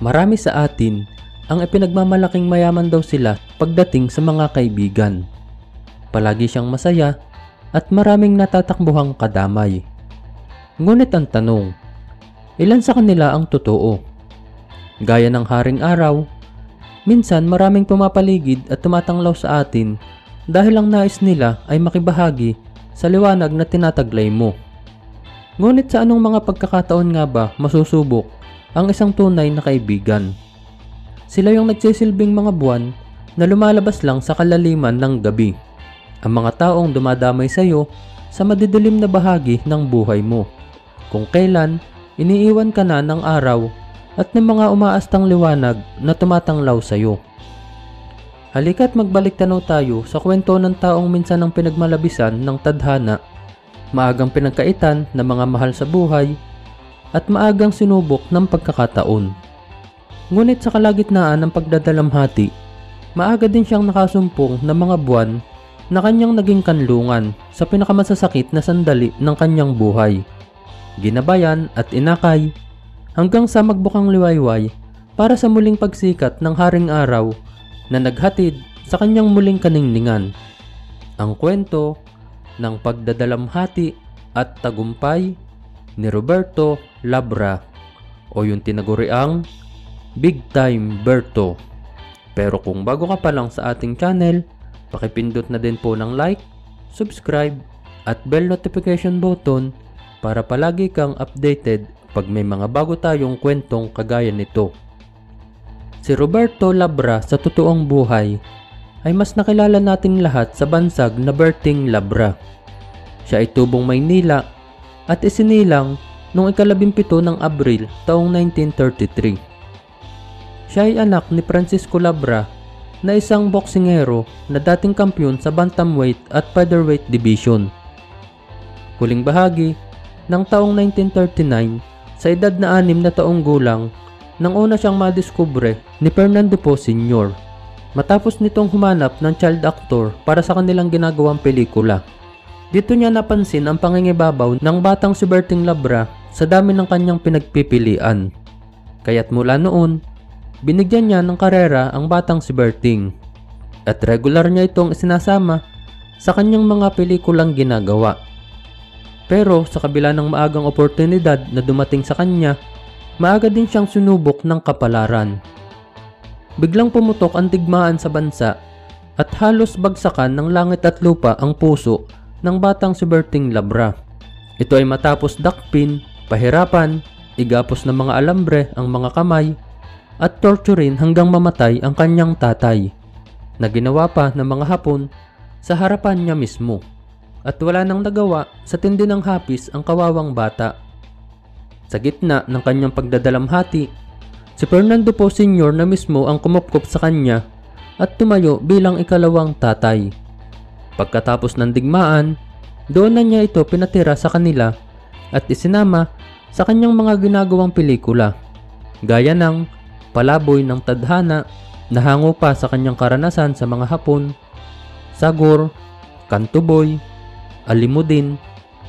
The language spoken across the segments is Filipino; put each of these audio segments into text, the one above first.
Marami sa atin ang ipinagmamalaking mayaman daw sila pagdating sa mga kaibigan. Palagi siyang masaya at maraming natatakbuhang kadamay. Ngunit ang tanong, ilan sa kanila ang totoo? Gaya ng haring araw, minsan maraming pumapaligid at tumatanglaw sa atin dahil ang nais nila ay makibahagi sa liwanag na tinataglay mo. Ngunit sa anong mga pagkakataon nga ba masusubok ang isang tunay na kaibigan? Sila yung nagsisilbing mga buwan na lumalabas lang sa kalaliman ng gabi. Ang mga taong dumadamay sa iyo sa madidilim na bahagi ng buhay mo. Kung kailan iniiwan ka na ng araw at ng mga umaastang liwanag na tumatanglaw sa iyo. Halika't magbalik tanaw tayo sa kwento ng taong minsan ang pinagmalabisan ng tadhana, maagang pinagkaitan ng mga mahal sa buhay, at maagang sinubok ng pagkakataon. Ngunit sa kalagitnaan ng pagdadalamhati, maaga din siyang nakasumpong ng mga buwan na kanyang naging kanlungan sa pinakamasasakit na sandali ng kanyang buhay. Ginabayan at inakay hanggang sa magbukang liwayway para sa muling pagsikat ng haring araw na naghatid sa kanyang muling kaningningan. Ang kwento ng pagdadalamhati at tagumpay ni Roberto Labra o yung tinaguriang Big Time Berto. Pero kung bago ka pa lang sa ating channel, pakipindot na din po ng like, subscribe at bell notification button para palagi kang updated pag may mga bago tayong kwentong kagaya nito. Si Roberto Labra sa totoong buhay ay mas nakilala nating lahat sa bansag na Berting Labra. Siya ay tubong Maynila at isinilang noong 17 ng Abril taong 1933. Siya ay anak ni Francisco Labra na isang boksingero na dating kampiyon sa bantamweight at featherweight division. Huling bahagi ng taong 1939, sa edad na 6 na taong gulang, nang una siyang madiskubre ni Fernando Po Sr. matapos nitong humanap ng child actor para sa kanilang ginagawang pelikula. Dito niya napansin ang pangingibabaw ng batang si Berting Labra sa dami ng kanyang pinagpipilian. Kaya't mula noon, binigyan niya ng karera ang batang si Berting at regular niya itong isinasama sa kanyang mga pelikulang ginagawa. Pero sa kabila ng maagang oportunidad na dumating sa kanya, maaga din siyang sinubok ng kapalaran. Biglang pumutok ang digmaan sa bansa at halos bagsakan ng langit at lupa ang puso ng batang si Berting Labra. Ito ay matapos dakpin, pahirapan, igapos ng mga alambre ang mga kamay, at torturin hanggang mamatay ang kanyang tatay, na ginawa pa ng mga Hapon sa harapan niya mismo. At wala nang nagawa sa tindi ng hapis ang kawawang bata. Sa gitna ng kanyang pagdadalamhati, si Fernando Po Sr. na mismo ang kumupkop sa kanya at tumayo bilang ikalawang tatay. Pagkatapos ng digmaan, doon na niya ito pinatira sa kanila at isinama sa kanyang mga ginagawang pelikula, gaya ng Palaboy ng Tadhana na hango pa sa kanyang karanasan sa mga Hapon, Sagor, Kantuboy, Alimudin,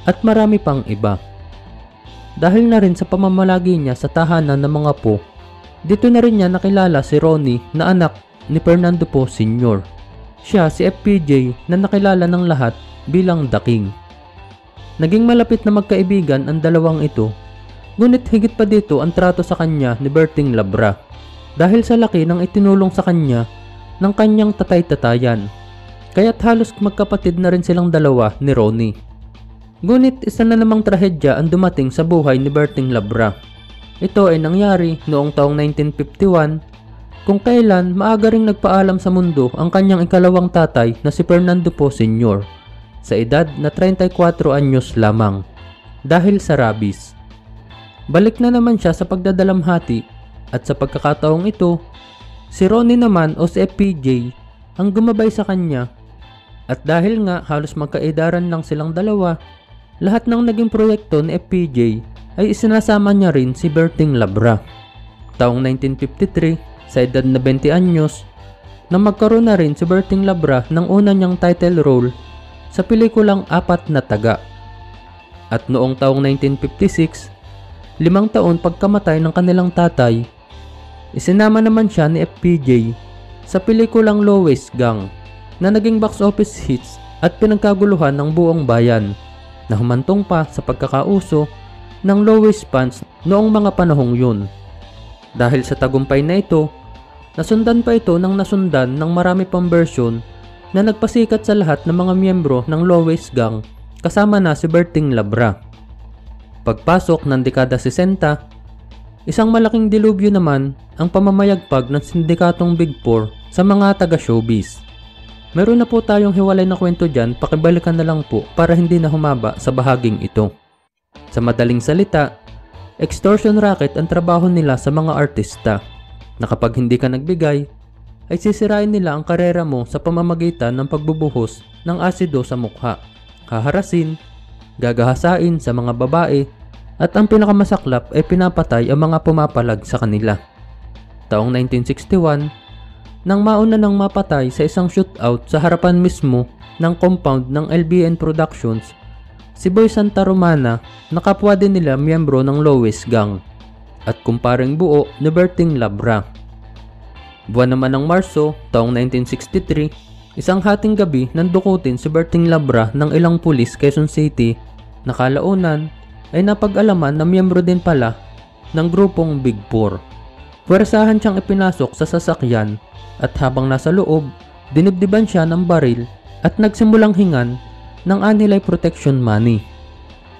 at marami pang iba. Dahil na rin sa pamamalagi niya sa tahanan ng mga Po, dito na rin niya nakilala si Ronnie na anak ni Fernando Po Sr. Siya si FPJ na nakilala ng lahat bilang The King. Naging malapit na magkaibigan ang dalawang ito, ngunit higit pa dito ang trato sa kanya ni Berting Labra dahil sa laki ng itinulong sa kanya ng kanyang tatay-tatayan. Kaya't halos magkapatid na rin silang dalawa ni Ronnie. Ngunit isa na namang trahedya ang dumating sa buhay ni Berting Labra. Ito ay nangyari noong taong 1951 kung kailan maaga ring nagpaalam sa mundo ang kanyang ikalawang tatay na si Fernando Po Sr. sa edad na 34 anyos lamang dahil sa rabies. Balik na naman siya sa pagdadalamhati at sa pagkakataong ito, si Ronnie naman o si FPJ ang gumabay sa kanya at dahil nga halos magkaedaran lang silang dalawa, lahat ng naging proyekto ni FPJ ay isinasama niya rin si Berting Labra. Taong 1953, sa edad na 20 anyos, na magkaroon na rin si Berting Labra ng una niyang title role sa pelikulang Apat na Taga. At noong taong 1956, 5 taon pagkamatay ng kanilang tatay, Isinama naman siya ni FPJ sa pelikulang Lowest Gang na naging box office hits at pinagkaguluhan ng buong bayan na humantong pa sa pagkakauso ng lowest pants noong mga panahong yun. Dahil sa tagumpay na ito, nasundan pa ito ng nasundan ng marami pang version na nagpasikat sa lahat ng mga miyembro ng Lowest Gang kasama na si Berting Labra. Pagpasok ng dekada 60, isang malaking dilubyo naman ang pamamayagpag ng sindikatong Big Four sa mga taga-showbiz. Meron na po tayong hiwalay na kwento dyan, pakibalikan na lang po para hindi na humaba sa bahaging ito. Sa madaling salita, extortion racket ang trabaho nila sa mga artista na kapag hindi ka nagbigay, ay sisirain nila ang karera mo sa pamamagitan ng pagbubuhos ng asido sa mukha, haharasin, gagahasain sa mga babae, at ang pinakamasaklap ay pinapatay ang mga pumapalag sa kanila. Taong 1961, nang mauna nang mapatay sa isang shootout sa harapan mismo ng compound ng LBN Productions, si Boy Santa Romana na kapwa din nila miyembro ng Lowest Gang at kumparing buo ni Berting Labra. Buwan naman ng Marso, taong 1963, isang hating gabi nandukutin si Berting Labra ng ilang pulis Quezon City na kalaunan ay napag-alaman na miyembro din pala ng grupong Big Four. Puwersahan siyang ipinasok sa sasakyan at habang nasa loob, dinibdiban siya ng baril at nagsimulang hingan ng anilay protection money.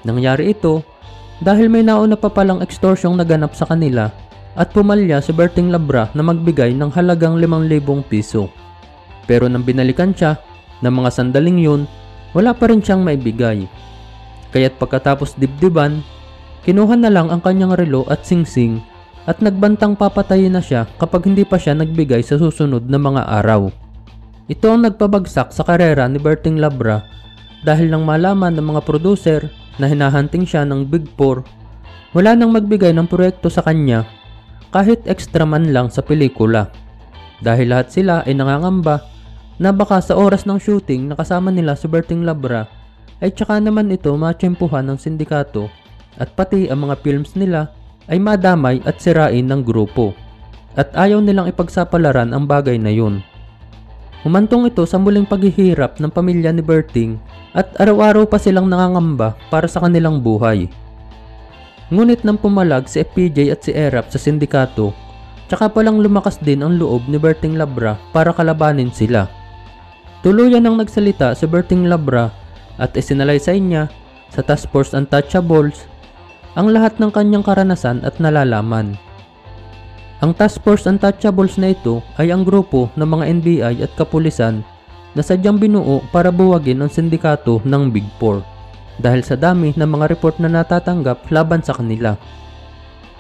Nangyari ito dahil may nauna pa palang extorsyong naganap sa kanila at pumalya si Berting Labra na magbigay ng halagang 5,000 piso. Pero nang binalikan siya ng mga sandaling yun, wala pa rin siyang maibigay. Kaya't pagkatapos dibdiban, kinuha na lang ang kanyang relo at singsing at nagbantang papatayin na siya kapag hindi pa siya nagbigay sa susunod na mga araw. Ito ang nagpabagsak sa karera ni Berting Labra dahil nang malaman ng mga producer na hinahunting siya ng Big Four, wala nang magbigay ng proyekto sa kanya kahit extra man lang sa pelikula. Dahil lahat sila ay nangangamba na baka sa oras ng shooting na kasama nila si Berting Labra ay tsaka naman ito matsyempuhan ng sindikato at pati ang mga films nila ay madamay at sirain ng grupo at ayaw nilang ipagsapalaran ang bagay na yun. Humantong ito sa muling paghihirap ng pamilya ni Berting at araw-araw pa silang nangangamba para sa kanilang buhay. Ngunit nang pumalag si FPJ at si Erap sa sindikato, tsaka palang lumakas din ang loob ni Berting Labra para kalabanin sila. Tuluyan ang nagsalita si Berting Labra at isinalaysay niya sa Task Force Untouchables ang lahat ng kanyang karanasan at nalalaman. Ang Task Force Untouchables na ito ay ang grupo ng mga NBI at kapulisan na sadyang binuo para buwagin ang sindikato ng Big Four dahil sa dami ng mga report na natatanggap laban sa kanila.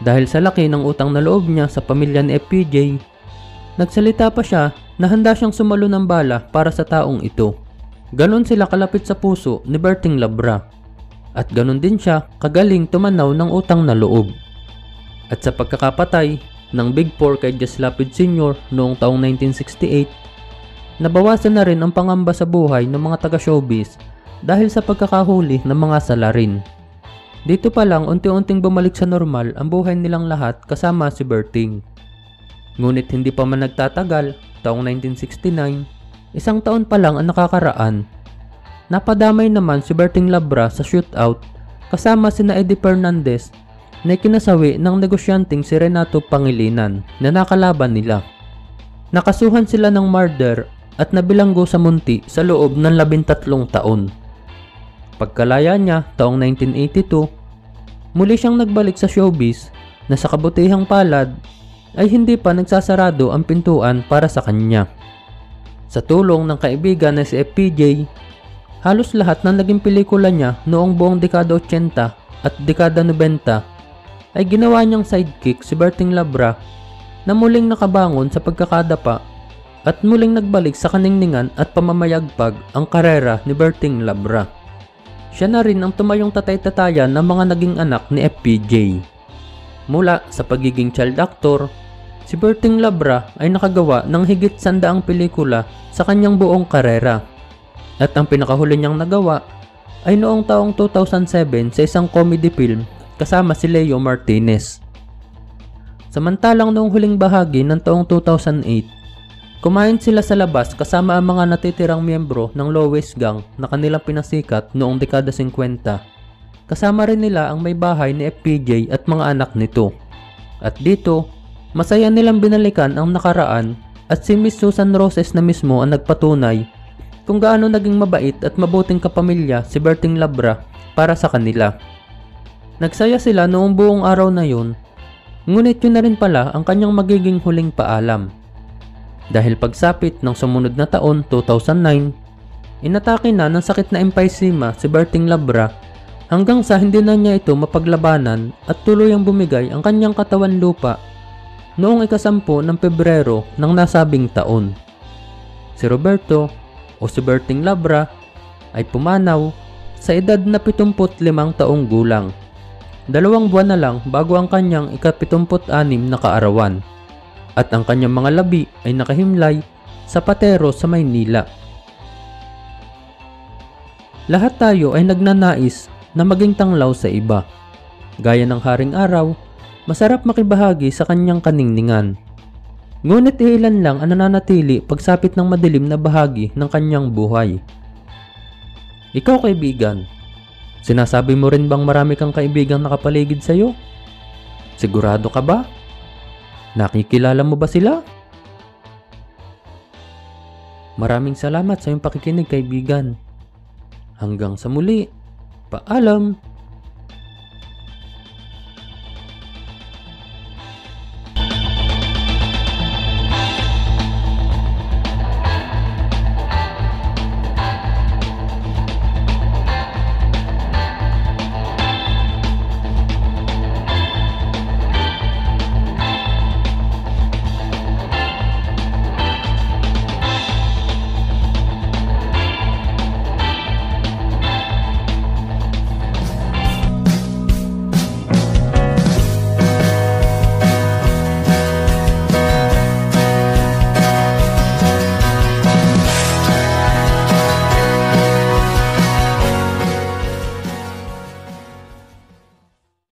Dahil sa laki ng utang na loob niya sa pamilya ni FPJ, nagsalita pa siya na handa siyang sumalo ng bala para sa taong ito. Ganon sila kalapit sa puso ni Berting Labra at ganon din siya kagaling tumanaw ng utang na loob. At sa pagkakapatay ng Big Four kay Jess Lapid Sr. noong taong 1968, nabawasan na rin ang pangamba sa buhay ng mga taga-showbiz dahil sa pagkakahuli ng mga salarin. Dito pa lang unti-unting bumalik sa normal ang buhay nilang lahat kasama si Berting. Ngunit hindi pa man nagtatagal, taong 1969, isang taon pa lang ang nakakaraan. Napadamay naman si Berting Labra sa shootout kasama sina Eddie Fernandez na ikinasawi ng negosyanteng si Renato Pangilinan na nakalaban nila. Nakasuhan sila ng murder at nabilanggo sa munti sa loob ng 13 taon. Pagkalaya niya taong 1982, muli siyang nagbalik sa showbiz na sa kabutihang palad ay hindi pa nagsasarado ang pintuan para sa kanya. Sa tulong ng kaibigan na si FPJ, halos lahat ng naging pelikula niya noong buong dekada 80 at dekada 90 ay ginawa niyang sidekick si Berting Labra na muling nakabangon sa pagkakadapa at muling nagbalik sa kaningningan at pamamayagpag ang karera ni Berting Labra. Siya na rin ang tumayong tatay-tatayan ng mga naging anak ni FPJ. Mula sa pagiging child actor, si Berting Labra ay nakagawa ng higit 100 pelikula sa kanyang buong karera. At ang pinakahuli niyang nagawa ay noong taong 2007 sa isang comedy film kasama si Leo Martinez. Samantalang noong huling bahagi ng taong 2008, kumain sila sa labas kasama ang mga natitirang miyembro ng Lowest Gang na kanilang pinasikat noong dekada 50. Kasama rin nila ang may bahay ni FPJ at mga anak nito. At dito, masaya nilang binalikan ang nakaraan at si Miss Susan Roses na mismo ang nagpatunay kung gaano naging mabait at mabuting kapamilya si Berting Labra para sa kanila. Nagsaya sila noong buong araw na yun, ngunit yun na rin pala ang kanyang magiging huling paalam. Dahil pagsapit ng sumunod na taon, 2009, inatake na ng sakit na emphysema si Berting Labra hanggang sa hindi na niya ito mapaglabanan at tuluyang bumigay ang kanyang katawan lupa noong ika-10 ng Pebrero ng nasabing taon. Si Roberto o si Berting Labra ay pumanaw sa edad na 75 taong gulang. 2 buwan na lang bago ang kanyang ika-76 na kaarawan at ang kanyang mga labi ay nakahimlay sa patero sa Maynila. Lahat tayo ay nagnanais na maging tanglaw sa iba. Gaya ng Haring Araw, masarap makibahagi sa kanyang kaningningan. Ngunit ilan lang ang nananatili pagsapit ng madilim na bahagi ng kanyang buhay. Ikaw, kaibigan, sinasabi mo rin bang marami kang kaibigang nakapaligid sa iyo? Sigurado ka ba? Nakikilala mo ba sila? Maraming salamat sa iyong pakikinig, kaibigan. Hanggang sa muli. Paalam!